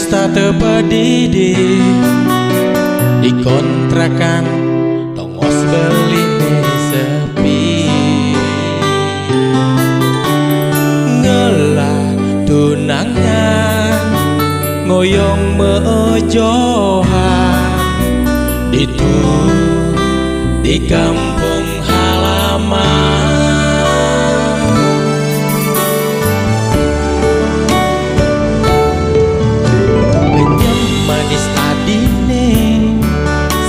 wis tak tepedidi dikontrakan tongos beline sepi ngelah tunangan ngoyong mejohan itu di kampung halaman.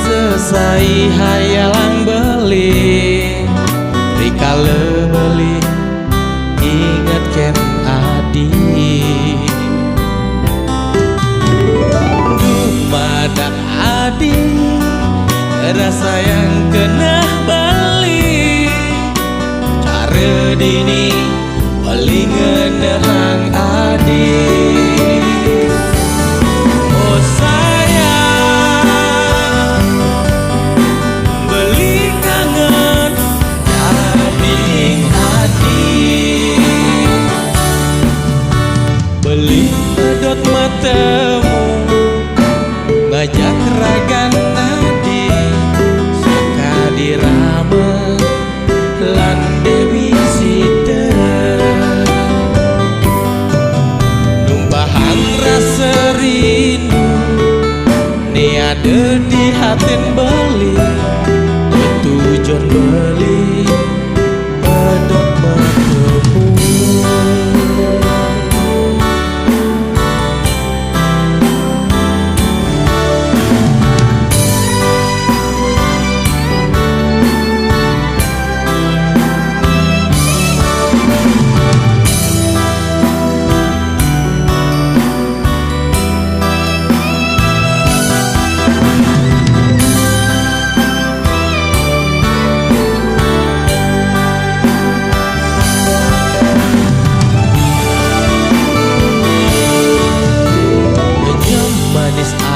Selesai hayalang beli rikale beli inget ken adi dumadak adi rasa yang kena beli cara dini beli ngenehang adi. Beli pedot matemu ngajak ragan nadi suka dirame lan Dewi Sita numpahan rasa rindu niade di hatin beli tujuan beli pedot matemu.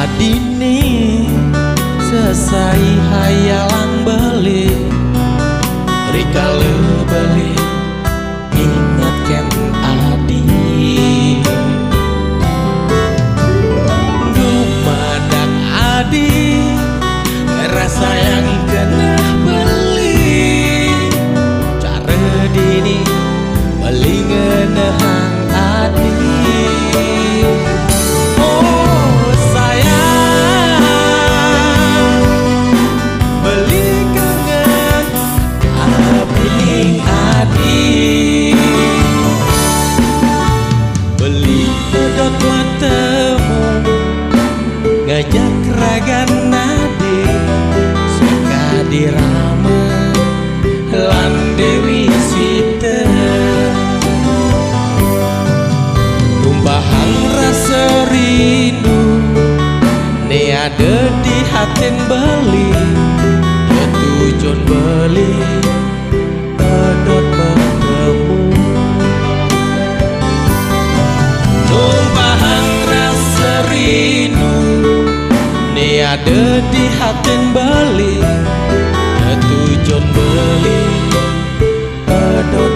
Adini selesai hayalang beli rikale beli ingat ken adi dumadak adi rasa yang kena beli cara dini beli ngenehang adi. Beli pedot matemu ngajak ragan nadi suka dirame lan Dewi Sita tumpahan rasa rindu niade di hatin beli tujuan beli pedot matemu tumpahan rasa rindu niade di hatin beli tujuan beli pedot